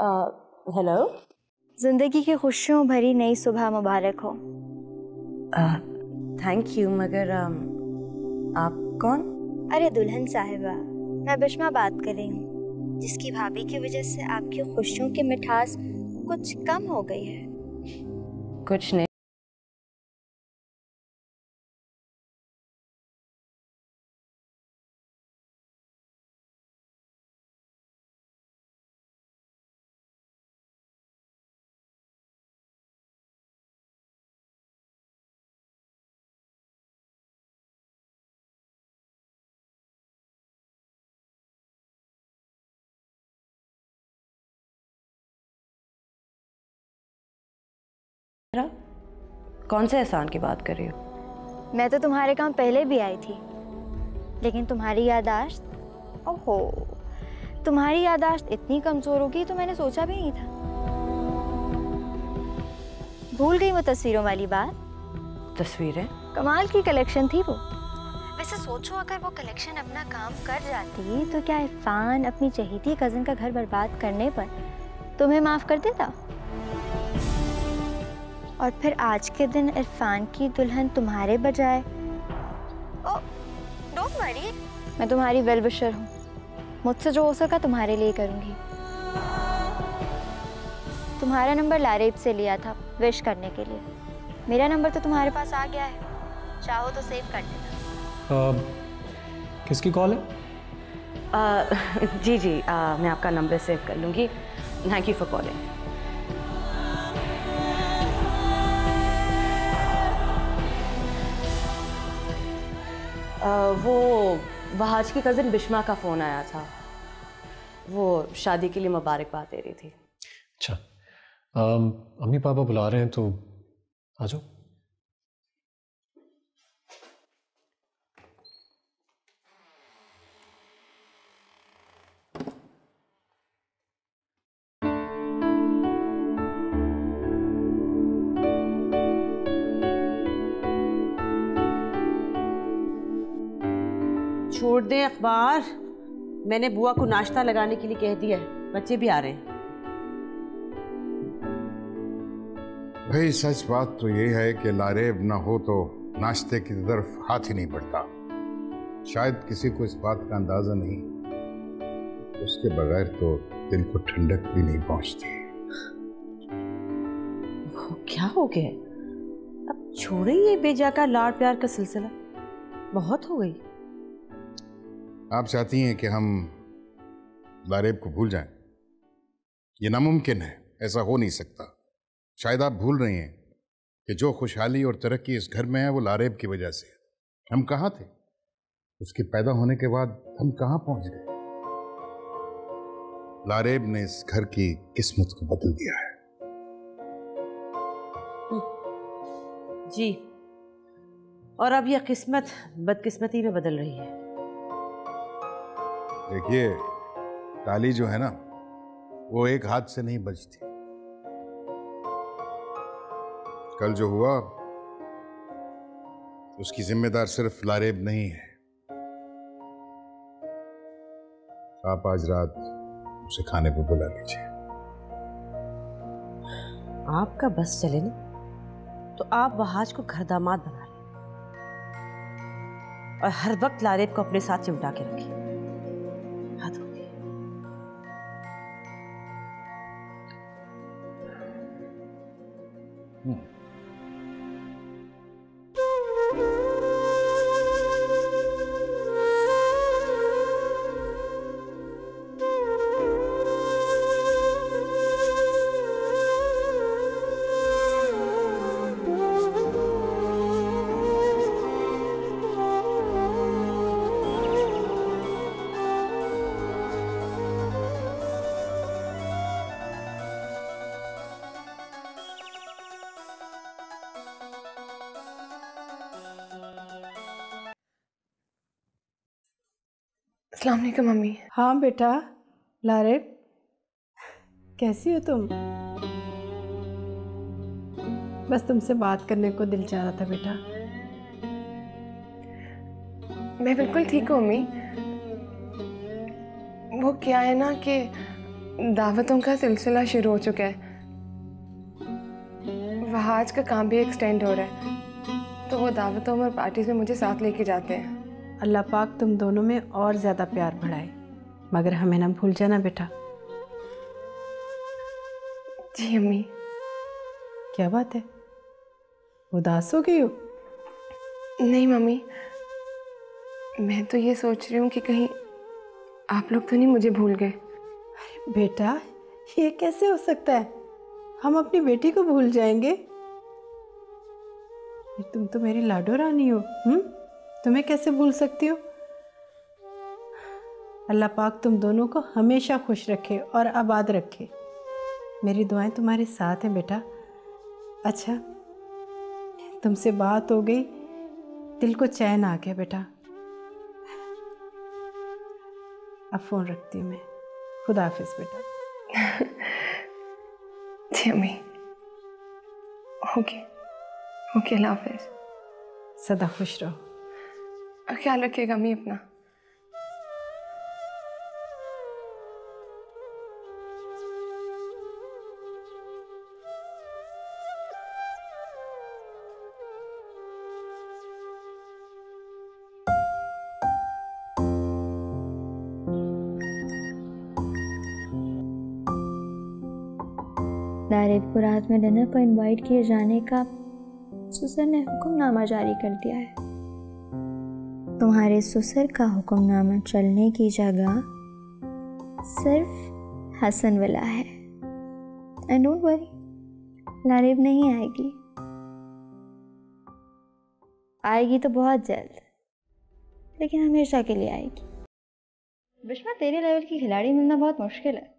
Hello. जिंदगी की खुशियों भरी नई सुबह मुबारक हो। थैंक यू, मगर आप कौन? अरे दुल्हन साहिबा, मैं बिश्मा बात कर रही हूँ, जिसकी भाभी की वजह से आपकी खुशियों की मिठास कुछ कम हो गई है। कुछ नहीं। कौन से एहसान की बात कर रही हो? मैं तो तुम्हारे काम पहले भी आई थी, लेकिन तुम्हारी याददाश्त, ओहो, तुम्हारी याददाश्त इतनी कमजोर होगी तो मैंने सोचा भी नहीं था। भूल गई वो तस्वीरों वाली बात? तस्वीरें? कमाल की कलेक्शन थी वो। वैसे सोचो, अगर वो कलेक्शन अपना काम कर जाती तो क्या इरफान अपनी चहेती कजिन का घर बर्बाद करने पर तुम्हें माफ कर देता? और फिर आज के दिन इरफान की दुल्हन तुम्हारे बजाय, ओ डोंट वरी, मैं तुम्हारी वेल विशर हूँ। मुझसे जो हो सका तुम्हारे लिए करूँगी। तुम्हारा नंबर लारेब से लिया था विश करने के लिए। मेरा नंबर तो तुम्हारे पास आ गया है, चाहो तो सेव कर लेना। किसकी कॉल है? जी, मैं आपका नंबर सेव कर लूँगी। Thank you for calling. वो वहाज की कज़िन बिश्मा का फ़ोन आया था। वो शादी के लिए मुबारकबाद दे रही थी। अच्छा, अम्मी पापा बुला रहे हैं तो आ जाओ। छोड़ दें अखबार, मैंने बुआ को नाश्ता लगाने के लिए कह दिया है, बच्चे भी आ रहे हैं। भाई सच बात तो ये है कि लारेब ना हो तो नाश्ते की तरफ हाथ ही नहीं बढ़ता। शायद किसी को इस बात का अंदाजा नहीं, उसके बगैर तो दिल को ठंडक भी नहीं पहुंचती। क्या हो गया? अब छोड़े ये बेजा लाड़ प्यार का सिलसिला, बहुत हो गई। आप चाहती हैं कि हम लारेब को भूल जाएं? ये नामुमकिन है, ऐसा हो नहीं सकता। शायद आप भूल रही हैं कि जो खुशहाली और तरक्की इस घर में है वो लारेब की वजह से। हम कहाँ थे? उसके पैदा होने के बाद हम कहाँ पहुंच गए? लारेब ने इस घर की किस्मत को बदल दिया है। जी, और अब यह किस्मत बदकिस्मती में बदल रही है। देखिए, ताली जो है ना, वो एक हाथ से नहीं बजती। कल जो हुआ उसकी जिम्मेदार सिर्फ लारेब नहीं है। आप आज रात उसे खाने को बुला लीजिए। आपका बस चले ना तो आप वहाज को घर दामाद बना लें और हर वक्त लारेब को अपने साथ चिमटा के रखें। हद हो गई। अस्सलाम वालेकुम मम्मी। हाँ बेटा, लारेब कैसी हो तुम? बस तुमसे बात करने को दिल चाह रहा था बेटा। मैं बिल्कुल ठीक हूँ मम्मी। वो क्या है ना कि दावतों का सिलसिला शुरू हो चुका है। वहाज का काम भी एक्सटेंड हो रहा है, तो वो दावतों और पार्टीज में मुझे साथ लेके जाते हैं। अल्लाह पाक तुम दोनों में और ज़्यादा प्यार बढ़ाए, मगर हमें ना भूल जाना बेटा। जी अम्मी। क्या बात है, उदास हो गई हो? नहीं मम्मी, मैं तो ये सोच रही हूँ कि कहीं आप लोग तो नहीं मुझे भूल गए। बेटा ये कैसे हो सकता है, हम अपनी बेटी को भूल जाएंगे? तुम तो मेरी लाडो रानी हो, तुम्हें कैसे भूल सकती हो? अल्लाह पाक तुम दोनों को हमेशा खुश रखे और आबाद रखे। मेरी दुआएं तुम्हारे साथ हैं बेटा। अच्छा, तुमसे बात हो गई, दिल को चैन आ गया बेटा। अब फ़ोन रखती हूँ मैं। खुदा हाफिज़ बेटा। जी अम्मी। ओके ओके, अल्लाह हाफिज़। सदा खुश रहो। ख्याल रखिएगा अम्मी अपना। लारेब को रात में डिनर पर इनवाइट किए जाने का ससुर ने हुक्मनामा जारी कर दिया है। तुम्हारे ससुर का हुक्मनामा चलने की जगह सिर्फ हसन विला है। एंड डोंट वरी, लारेब नहीं आएगी। आएगी तो बहुत जल्द, लेकिन हमेशा के लिए आएगी। बिश्मा, तेरे लेवल की खिलाड़ी मिलना बहुत मुश्किल है।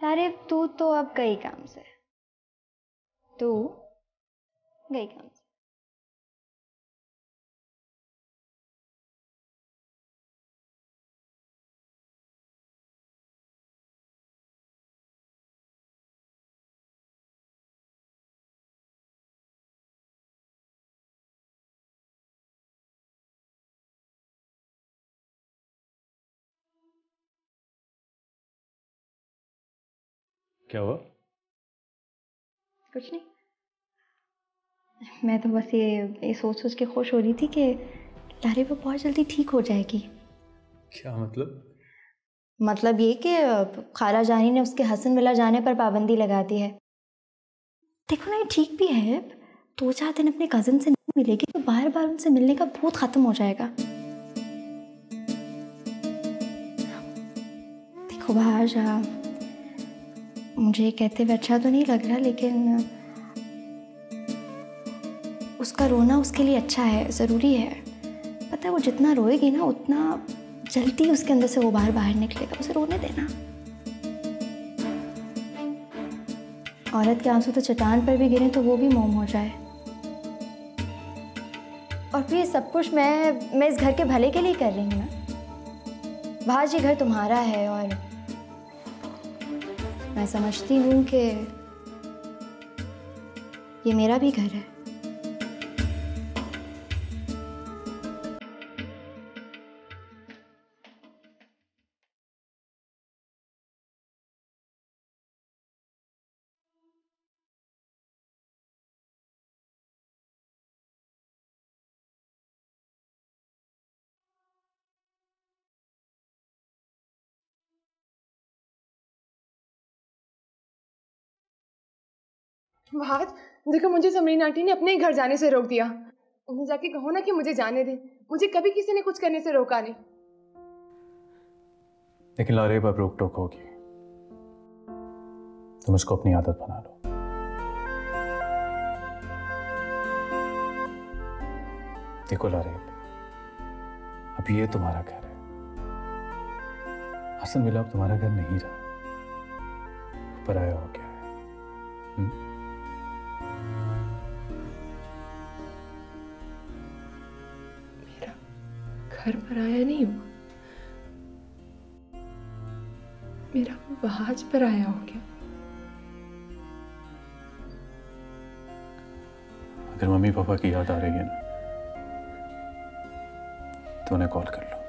लारेब, तू तो अब गई काम से, तू गई काम से। क्या हुआ? कुछ नहीं, मैं तो बस ये सोच के खुश हो रही थी कि लारेब वो बहुत जल्दी ठीक हो जाएगी। क्या मतलब? मतलब ये कि खाला जानी ने उसके हसन विला जाने पर पाबंदी लगा दी है। देखो ना, ये ठीक भी है। 2-4 दिन अपने कज़न से नहीं मिलेगी तो बार बार उनसे मिलने का भूत ख़त्म हो जाएगा। देखो भाज, मुझे कहते हुए अच्छा तो नहीं लग रहा, लेकिन उसका रोना उसके लिए अच्छा है, ज़रूरी है। पता है, वो जितना रोएगी ना उतना जल्दी उसके अंदर से वो बाहर निकलेगा। उसे रोने देना। औरत के आंसू तो चट्टान पर भी गिरे तो वो भी मोम हो जाए। और फिर ये सब कुछ मैं इस घर के भले के लिए कर रही हूँ ना। भाज, ये घर तुम्हारा है और मैं समझती हूँ कि ये मेरा भी घर है। वहाज, देखो मुझे समरीन आंटी ने अपने ही घर जाने से रोक दिया। उन्हें जाके कहो ना कि मुझे जाने दे। मुझे कभी किसी ने कुछ करने से रोका नहीं। लेकिन लारेब, अब रोक टोक होगी। तुम इसको अपनी आदत बना लो। देखो लारेब, अब ये तुम्हारा घर है। हसन विला अब तुम्हारा घर नहीं रहा, पराया हो गया है। मेरा घर पराया नहीं हुआ, मेरा वहाज पराया हो गया। अगर मम्मी पापा की याद आ रही है ना, तो उन्हें कॉल कर लो।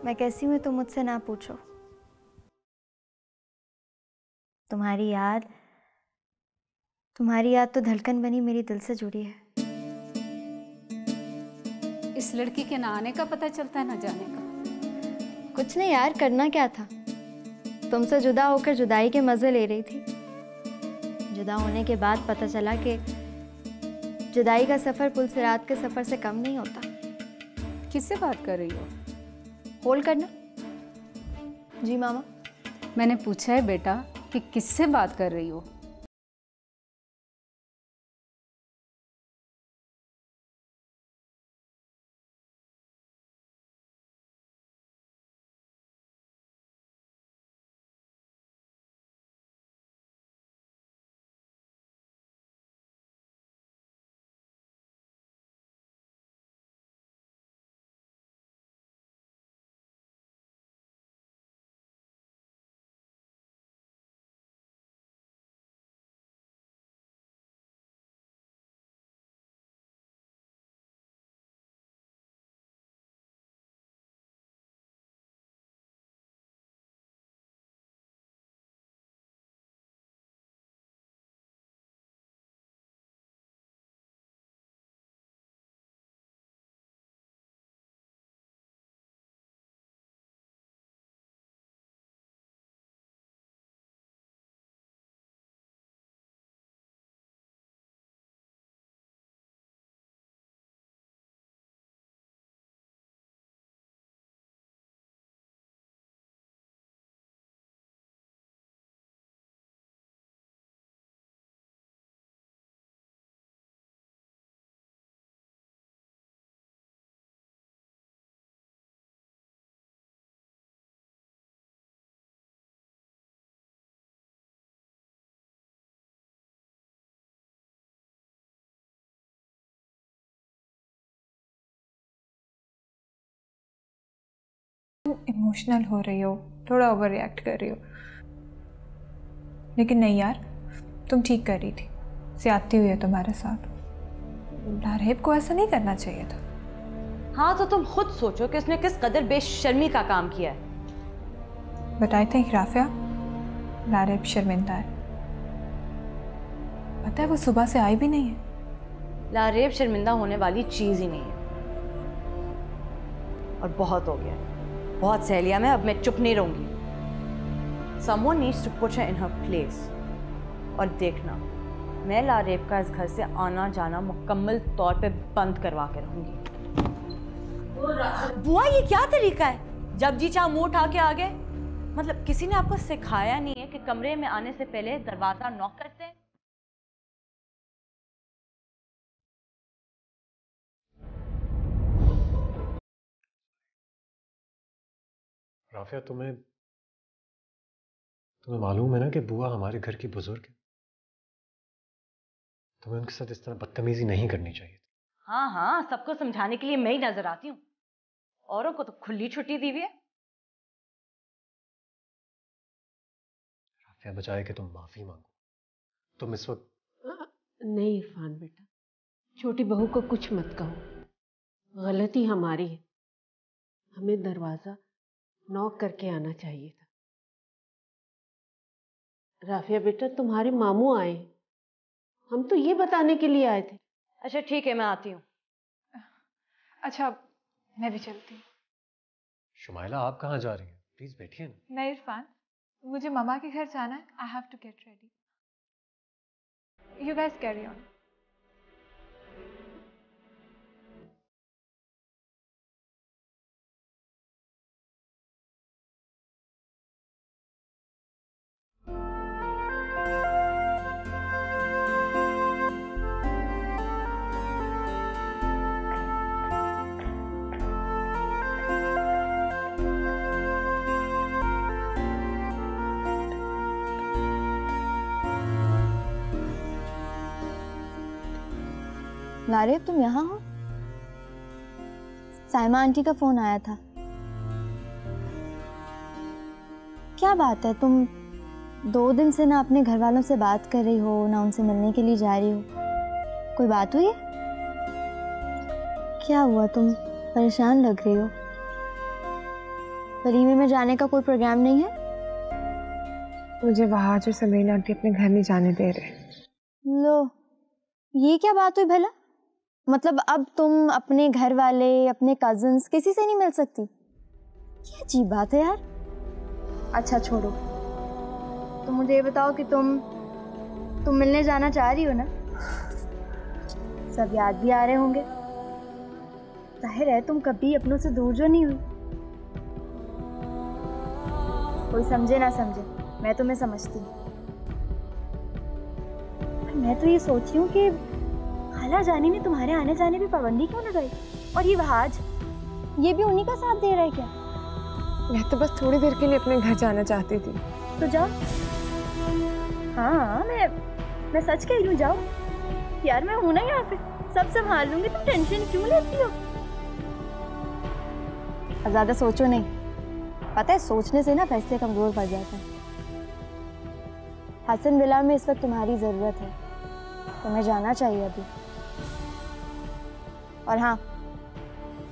मैं कैसी हूँ तुम मुझसे ना पूछो। तुम्हारी याद तो धड़कन बनी मेरी दिल से जुड़ी है। इस लड़की के ना आने का पता चलता है ना जाने का। कुछ नहीं यार, करना क्या था। तुमसे जुदा होकर जुदाई के मजे ले रही थी। जुदा होने के बाद पता चला कि जुदाई का सफर पुलसिरात के सफर से कम नहीं होता। किससे बात कर रही हो? होल्ड करना। जी मामा। मैंने पूछा है बेटा कि किससे बात कर रही हो? इमोशनल हो रही हो, थोड़ा ओवर रिएक्ट कर रही हो, लेकिन नहीं यार, तुम ठीक कर रही थी। ज्यादती हुई है तुम्हारे साथ। लारेब को ऐसा नहीं करना चाहिए था। हाँ तो तुम खुद सोचो कि उसने किस कदर बेशर्मी का काम किया है। But I think Rafia, Laraib शर्मिंदा है। पता है वो सुबह से आई भी नहीं है। लारेब शर्मिंदा होने वाली चीज ही नहीं है। और बहुत हो गया, बहुत सह लिया मैं, अब मैं चुप नहीं रहूंगी। Someone needs to put her in her place। और देखना, मैं लारेब का इस घर से आना जाना मुकम्मल तौर पे बंद करवा के रहूंगी। बुआ ये क्या तरीका है, जब जी चाह मुंह उठा के आ गए? मतलब किसी ने आपको सिखाया नहीं है कि कमरे में आने से पहले दरवाजा नॉक करते हैं? राफिया, तुम्हें मालूम है ना कि बुआ हमारे घर की बुजुर्ग है। तुम्हें उनके साथ इस तरह बदतमीजी नहीं करनी चाहिए। हाँ हाँ, सबको समझाने के लिए मैं ही नजर आती हूँ, औरों को तो खुली छुट्टी दी हुई है। राफिया, बजाय कि तुम माफी मांगो, तुम इस वक्त नहीं इरफान बेटा, छोटी बहू को कुछ मत कहो। गलती हमारी है, हमें दरवाजा नॉक करके आना चाहिए था। राफिया बेटा, तुम्हारे मामू आए, हम तो ये बताने के लिए आए थे। अच्छा ठीक है, मैं आती हूँ। अच्छा मैं भी चलती हूँ। शुमाइला, आप कहाँ जा रही हैं? प्लीज बैठिए ना। नहीं इरफान, मुझे मामा के घर जाना है। I have to get ready. You guys carry on. Laraib, तुम यहाँ हो? साइमा आंटी का फोन आया था। क्या बात है, तुम 2 दिन से ना अपने घर वालों से बात कर रही हो, ना उनसे मिलने के लिए जा रही हो। कोई बात हुई है? क्या हुआ, तुम परेशान लग रही हो? वलीमे में जाने का कोई प्रोग्राम नहीं है? मुझे वहाँ जो समरीन आंटी अपने घर नहीं जाने दे रहे। लो, ये क्या बात हुई भला? मतलब अब तुम अपने घर वाले, अपने कजिन्स किसी से नहीं मिल सकती? क्या अजीब बात है यार। अच्छा छोड़ो, तो मुझे ये बताओ कि तुम मिलने जाना चाह रही हो ना? सब याद भी आ रहे होंगे। जाहिर है तुम कभी अपनों से दूर जो नहीं हुई। कोई समझे ना समझे, मैं तुम्हें समझती हूँ। मैं तो ये सोच रही हूँ कि खाला जानी ने तुम्हारे आने जाने पे पाबंदी क्यों लगाई? और ये वहाज, ये भी उन्हीं का साथ दे रहा है क्या? मैं तो बस थोड़ी देर के लिए अपने घर जाना चाहती थी। तो जाओ। हाँ, मैं सच कह रही हूँ, जाओ यार, मैं हूं ना यहाँ पे, सब संभाल लूंगी। तुम टेंशन क्यों लेती हो? अब ज्यादा सोचो नहीं, पता है सोचने से ना फैसले कमजोर पड़ जाते हैं। हसन विला में इस वक्त तुम्हारी जरूरत है, तुम्हें जाना चाहिए अभी। और हाँ,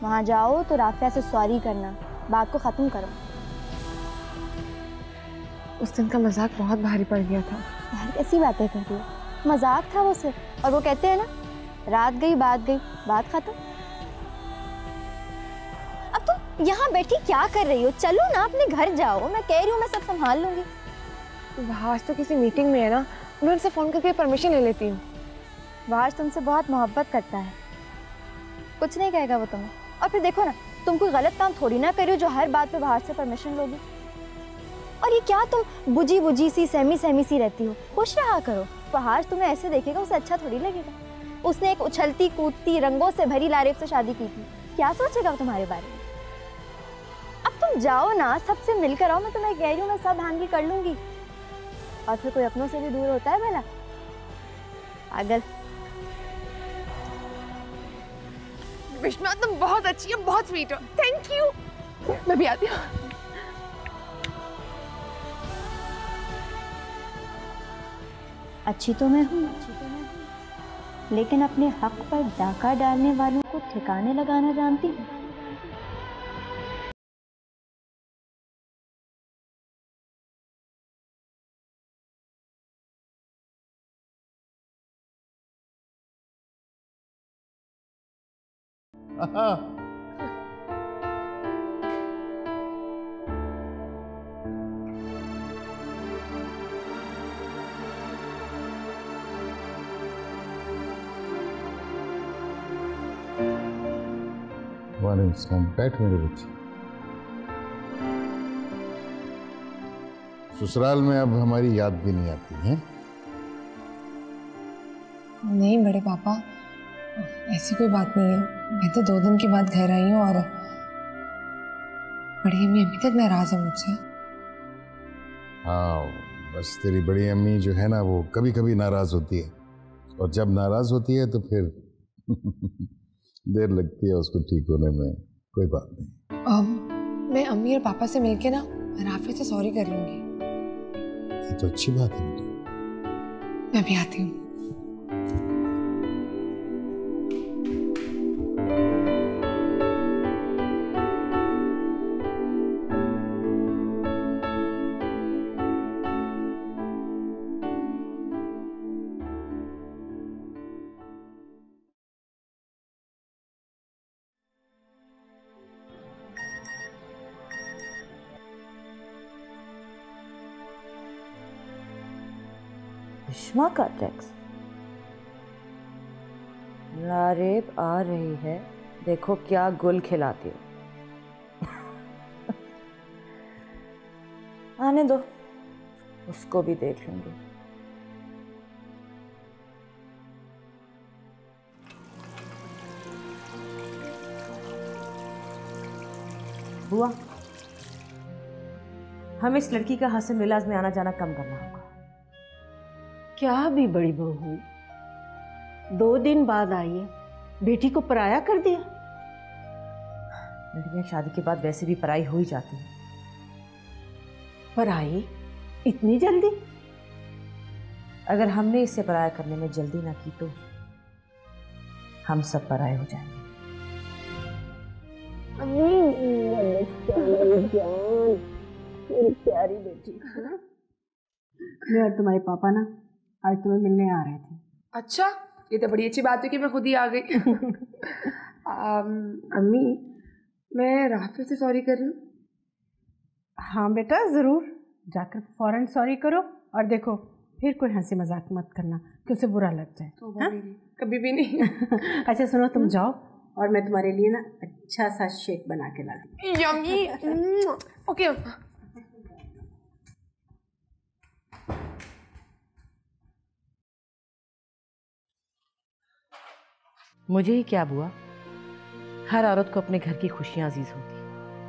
वहां जाओ तो राफिया से सॉरी करना, बात को खत्म करो। उस दिन का मजाक बहुत भारी पड़ गया था। यार कैसी बातें कर रही हो? मजाक था वो सिर्फ। और वो कहते हैं ना, रात गई, बात खत्म। अब तुम यहाँ बैठी क्या कर रही हो? चलो ना, अपने घर जाओ। मैं कह रही हूँ मैं सब संभाल लूंगी। वहाज तो किसी मीटिंग में है ना, मैं उनसे फोन करके परमिशन ले लेती हूँ। वहाज तुमसे बहुत मोहब्बत करता है, कुछ नहीं कहेगा वो तुम्हें। और फिर देखो ना, तुम कोई गलत काम थोड़ी ना कर रही हो जो हर बात पे वहाज से परमिशन लोगी। और ये क्या तुम बुझी सी सहमी सी रहती हो? खुश रहा करो। वहाज तुम्हें ऐसे देखेगा, उसे अच्छा थोड़ी लगेगा। उसने एक उछलती कूदती रंगों से भरी लारेब से शादी की थी, क्या सोचेगा वो तुम्हारे बारे में? अब तुम जाओ ना, सबसे मिलकर आओ। मैं तुम्हें कह रही हूँ मैं सब हैंडल कर लूंगी। और फिर कोई अपनों से भी दूर होता है भला? पागल। विष्णु तुम बहुत अच्छी हो, बहुत स्वीट हो। Thank you. मैं भी आती हूँ। अच्छी तो मैं हूँ, लेकिन अपने हक पर डाका डालने वालों को ठिकाने लगाना जानती हूँ। बैठ मेरे बच्चे। ससुराल में अब हमारी याद भी नहीं आती है? नहीं बड़े पापा, ऐसी कोई बात नहीं है। मैं तो 2 दिन के बाद घर आई हूँ और बड़ी अम्मी अभी तक नाराज है मुझसे। हाँ, बस तेरी बड़ी अम्मी जो है ना, वो कभी कभी नाराज होती है, और जब नाराज होती है तो फिर देर लगती है उसको ठीक होने में। कोई बात नहीं। मैं अम्मी और पापा से मिलके ना राफी से सॉरी कर लूंगी। ये तो अच्छी बात है बेटा। मैं भी आती हूँ। विष्मा का टेक्स्ट। लारेब आ रही है, देखो क्या गुल खिलाती हो। आने दो, उसको भी देख लूंगी। बुआ, हम इस लड़की का हसन विलास में आना जाना कम करना होगा। क्या भी बड़ी बहू, 2 दिन बाद आई है, बेटी को पराया कर दिया। लड़कियां शादी के बाद वैसे भी पराई हो ही जाती हैं। पराई? इतनी जल्दी? अगर हमने इसे पराया करने में जल्दी ना की तो हम सब पराए हो जाएंगे। जान, मेरी प्यारी बेटी। मैं और तुम्हारे पापा ना आज तुम्हें मिलने आ रहे थे। अच्छा, ये तो बड़ी अच्छी बात है कि मैं खुद ही आ गई। अम्मी, मैं राफिया से सॉरी कर रही हूँ। हाँ बेटा, ज़रूर जाकर फ़ौरन सॉरी करो। और देखो, फिर कोई हंसी मजाक मत करना कि उसे बुरा लग जाए। तो कभी भी नहीं। अच्छा सुनो, तुम जाओ और मैं तुम्हारे लिए ना अच्छा सा शेक बना के ला दूँ। यम्मी। ओके। मुझे ही क्या बुआ, हर औरत को अपने घर की खुशियां अजीज होती,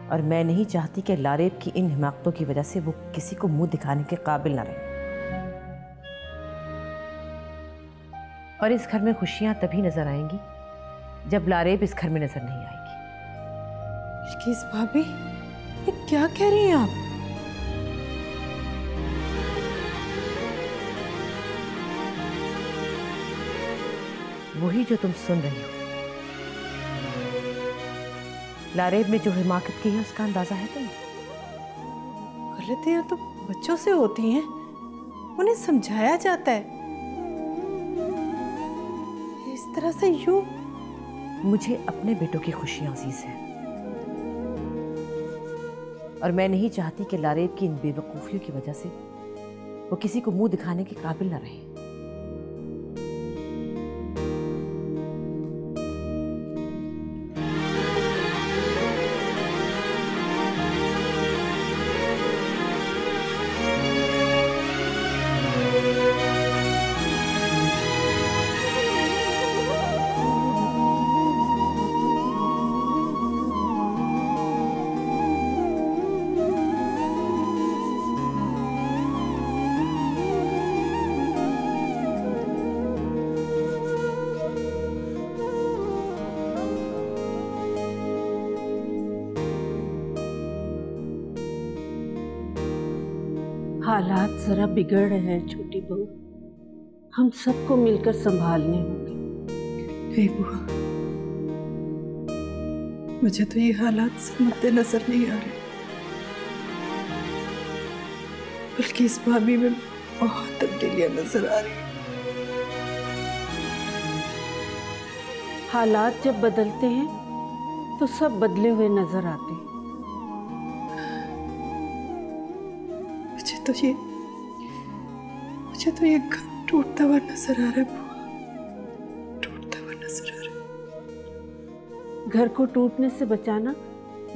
और मैं नहीं चाहती कि लारेब की इन हिमाकतों की वजह से वो किसी को मुंह दिखाने के काबिल ना रहे। और इस घर में खुशियां तभी नजर आएंगी जब लारेब इस घर में नजर नहीं आएगी। बिल्किस भाभी, ये क्या कह रही हैं आप? वही जो तुम सुन रही हो। लारेब में जो हिमाकत की है उसका अंदाजा है तुम्हें? गलतियां तो बच्चों से होती हैं, उन्हें समझाया जाता है। इस तरह से यूं। मुझे अपने बेटों की खुशियां अजीज हैं, और मैं नहीं चाहती कि लारेब की इन बेवकूफियों की वजह से वो किसी को मुंह दिखाने के काबिल न रहे। हालात जरा बिगड़ रहे हैं छोटी बहू, हम सबको मिलकर संभालने होंगे। हे बुआ, मुझे तो ये हालात से मद्देनजर नहीं आ रहे, बल्कि इस भाभी में बहुत तब्दीलियां नजर आ रही हैं। हालात जब बदलते हैं तो सब बदले हुए नजर आते हैं। मुझे तो ये घर टूटता हुआ नजर आ रहा है बुआ, टूटता हुआ नजर आ रहा है। घर को टूटने से बचाना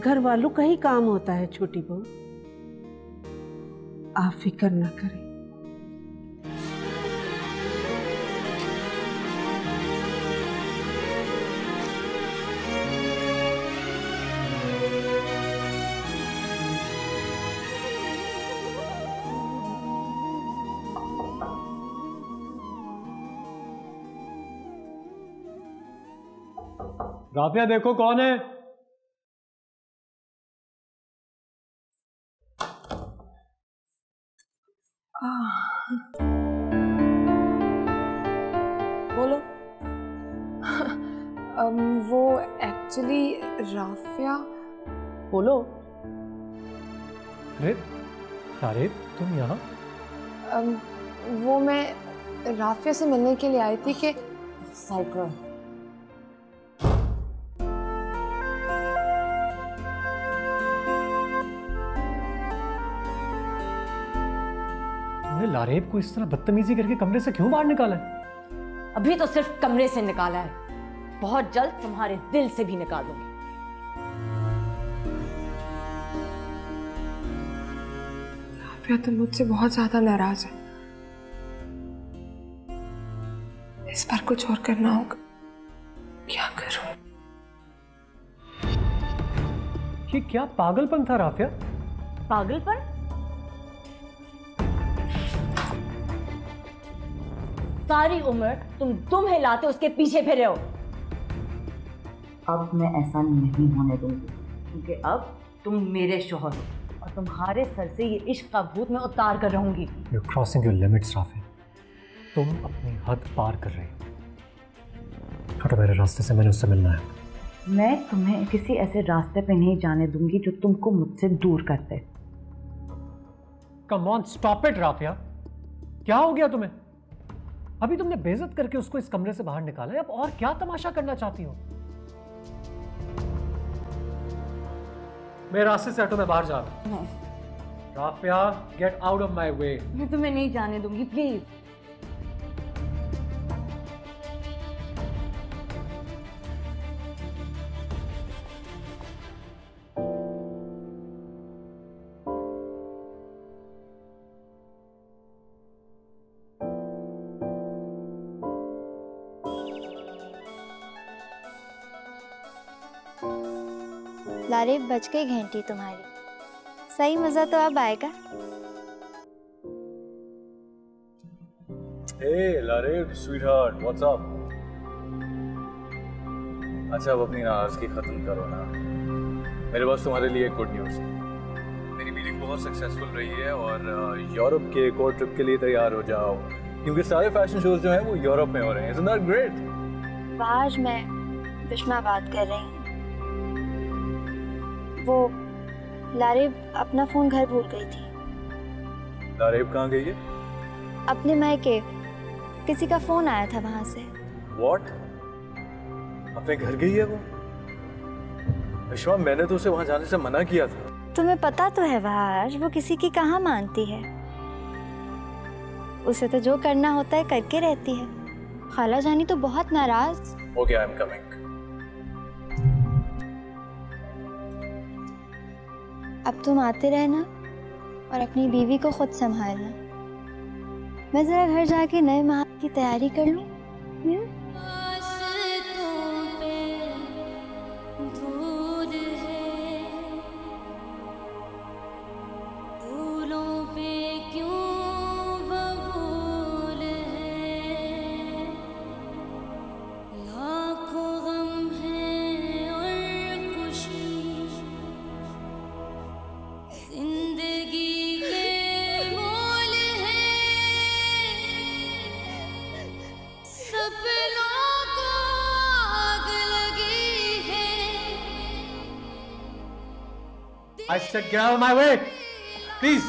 घर वालों का ही काम होता है छोटी बहू, आप फिक्र ना करें। राफिया देखो कौन है। बोलो। वो एक्चुअली राफिया। बोलो। अरे लारेब, तुम यहाँ? वो मैं राफिया से मिलने के लिए आई थी कि साइकिल। लारेब को इस तरह बदतमीजी करके कमरे से क्यों बाहर निकाला है? अभी तो सिर्फ कमरे से निकाला है, बहुत जल्द तुम्हारे दिल से भी निकाल दूंगी। राफिया तो मुझसे बहुत ज्यादा नाराज है, इस पर कुछ और करना होगा। क्या करूं? ये क्या पागलपन था राफिया? पागलपन? सारी उम्र तुम दुम हिलाते उसके पीछे फिरे हो। अब मैं ऐसा नहीं होने दूंगी, क्योंकि अब तुम मेरे शौहर हो और तुम्हारे सर से ये इश्क का भूत मैं उतार कर रहूंगी। You're crossing your limits, Rafia. तुम अपनी हद पार कर रही हो। हटो मेरे रास्ते से, मैंने उससे मिलना है। मैं तुम्हें किसी ऐसे रास्ते पे नहीं जाने दूंगी जो तुमको मुझसे दूर करते। Come on, stop it Rafia. क्या हो गया तुम्हें? अभी तुमने बेइज्जत करके उसको इस कमरे से बाहर निकाला है, अब और क्या तमाशा करना चाहती हो? मेरे रास्ते से हटो, मैं बाहर जा रहा हूं। Rafia, get out of my way. मैं तुम्हें नहीं जाने दूंगी, प्लीज। लारेब, बच गई घंटी तुम्हारी। सही मजा तो अब आएगा। Hey, Lareb, sweetheart, what's up? अच्छा, अब अपनी नाराजगी खत्म करो ना। मेरे पास तुम्हारे लिए एक गुड न्यूज़ है। मेरी मीटिंग बहुत सक्सेसफुल रही है और यूरोप के एक और ट्रिप के लिए तैयार हो जाओ, क्योंकि सारे फैशन शोज जो हैं वो यूरोप में हो रहे हैं। Isn't that great? आज मैं बिस्मा बात कर रही हूँ। वो लारेब अपना फोन घर भूल गई थी। लारेब कहाँ गई है? अपने मायके। किसी का फोन आया था वहां से। What? अपने घर गई है वो? विश्वा, मैंने तो उसे वहां जाने से मना किया था। तुम्हें पता तो है वहाज, वो किसी की कहाँ मानती है। उसे तो जो करना होता है करके रहती है। खाला जानी तो बहुत नाराज। Okay, I'm coming. अब तुम आते रहना और अपनी बीवी को खुद संभालना। मैं जरा घर जाके नए माह की तैयारी कर लूं। I said get out of my way, please.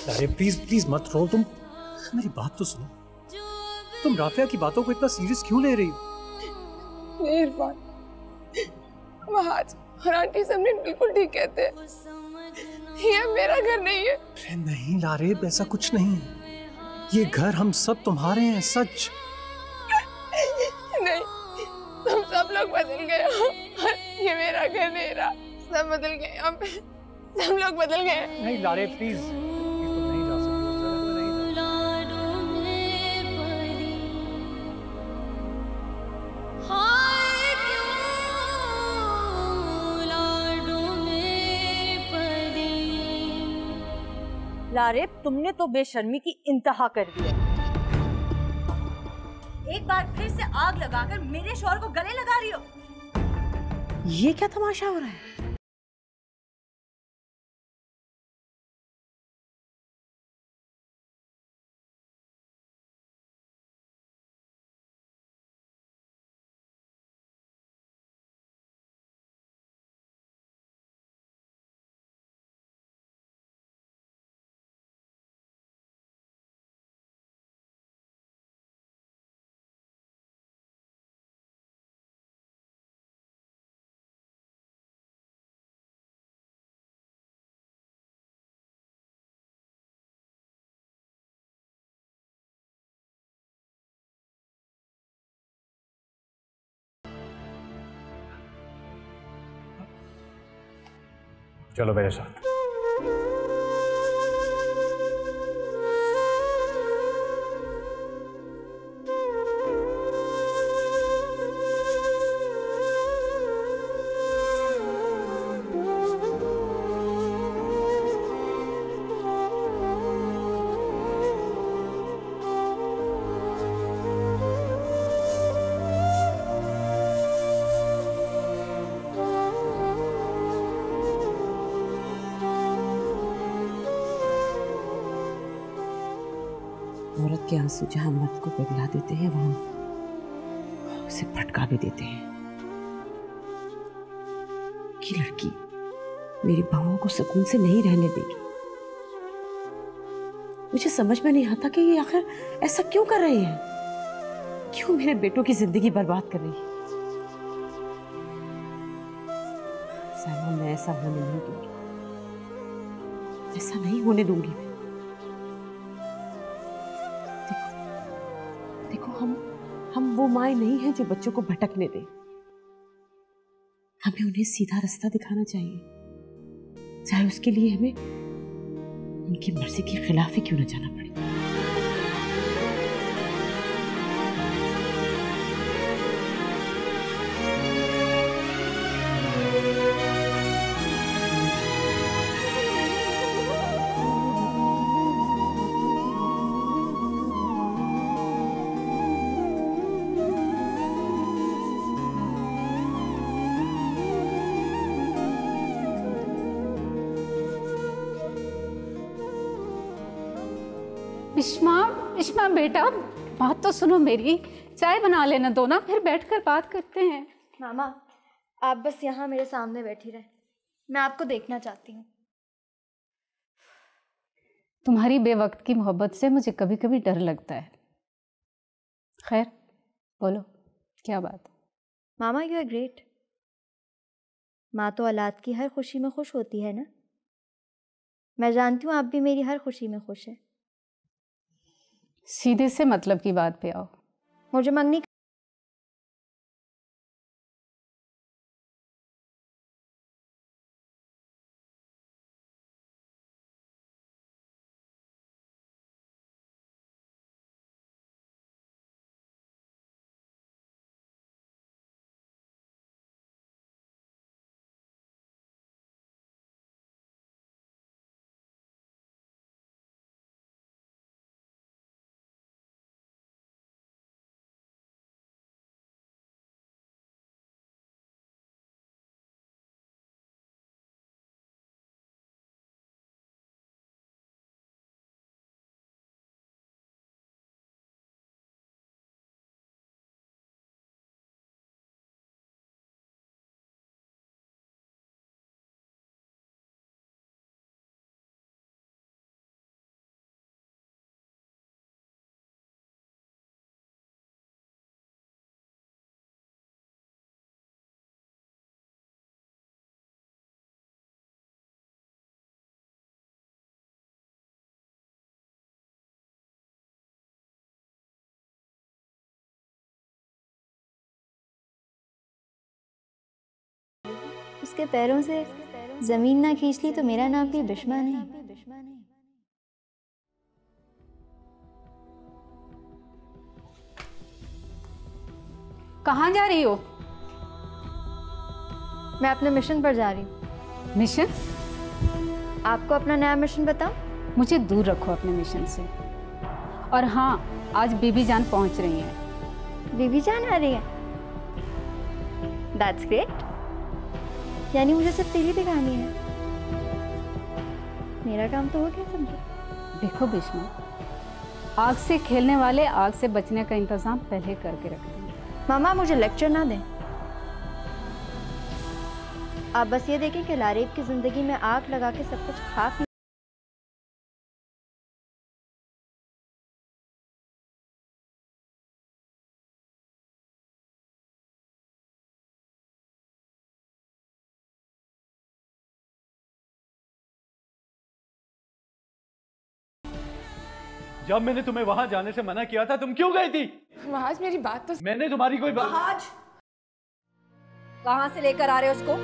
अरे प्लीज प्लीज मत रो। तुम मेरी बात तो सुनो। तुम राफिया की बातों को इतना सीरियस क्यों ले रही हो? नहीं इरफान, वहाज और आंटी सबने बिल्कुल ठीक कहते हैं। ये मेरा घर नहीं है। अरे नहीं लारेब, ऐसा कुछ नहीं है। ये घर हम सब तुम्हारे हैं, सच। नहीं, तुम सब लोग बदल गए हो। ये मेरा घर नहीं रहा। सब बदल गए यहाँ पे। सब लोग बदल गए। नहीं लारेब, प्लीज तुम नहीं जा लारेब, तुमने तो बेशर्मी की इंतहा कर दी है। एक बार फिर से आग लगाकर मेरे शौहर को गले लगा रही हो। ये क्या तमाशा हो रहा है? चलो मेरे साथ। औरत के आंसू जहां मर्द को पिघला देते हैं वहां उसे भटका भी देते हैं। ये लड़की मेरी बहुओं को सुकून से नहीं रहने देगी। मुझे समझ में नहीं आता कि ये आखिर ऐसा क्यों कर रही है, क्यों मेरे बेटों की जिंदगी बर्बाद कर रही है। साइमा, मैं ऐसा होने नहीं दूंगी, ऐसा नहीं होने दूंगी मैं। देखो हम वो माएं नहीं हैं जो बच्चों को भटकने दें। हमें उन्हें सीधा रास्ता दिखाना चाहिए, चाहे उसके लिए हमें उनकी मर्जी के खिलाफ ही क्यों न जाना पड़े। इश्मा बेटा, बात तो सुनो मेरी। चाय बना लेना दो ना, फिर बैठकर बात करते हैं। मामा, आप बस यहाँ मेरे सामने बैठी रहे, मैं आपको देखना चाहती हूँ। तुम्हारी बेवक्त की मोहब्बत से मुझे कभी कभी डर लगता है। खैर बोलो, क्या बात? मामा, यू आर ग्रेट। माँ तो औलाद की हर खुशी में खुश होती है ना। मैं जानती हूँ आप भी मेरी हर खुशी में खुश है। सीधे से मतलब की बात पे आओ। मुझे मंगनी उसके पैरों से जमीन ना खींच ली तो मेरा नाम भी बिस्मा नहीं। कहाँ जा रही हो? मैं अपने मिशन पर जा रही हूँ। मिशन? आपको अपना नया मिशन बताऊं? मुझे दूर रखो अपने मिशन से। और हाँ, आज बीबी जान पहुंच रही है। बीबी जान आ रही है? That's great. यानी मुझे सिर्फ तेरी दिखानी है। मेरा काम तो हो गया समझो। देखो बिस्मा, आग से खेलने वाले आग से बचने का इंतजाम पहले करके रखते हैं। मामा, मुझे लेक्चर ना दें। आप बस ये देखें कि लारेब की जिंदगी में आग लगा के सब कुछ खा पी जब मैंने तुम्हें वहां जाने से मना किया था, तुम क्यों गई थी? आज मेरी बात तो मैंने तुम्हारी कोई बात। आज कहां से लेकर आ रहे हो उसको?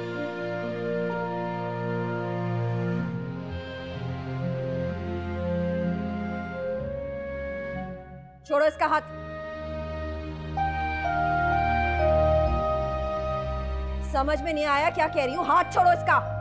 छोड़ो इसका हाथ। समझ में नहीं आया क्या कह रही हूं? हाथ छोड़ो इसका।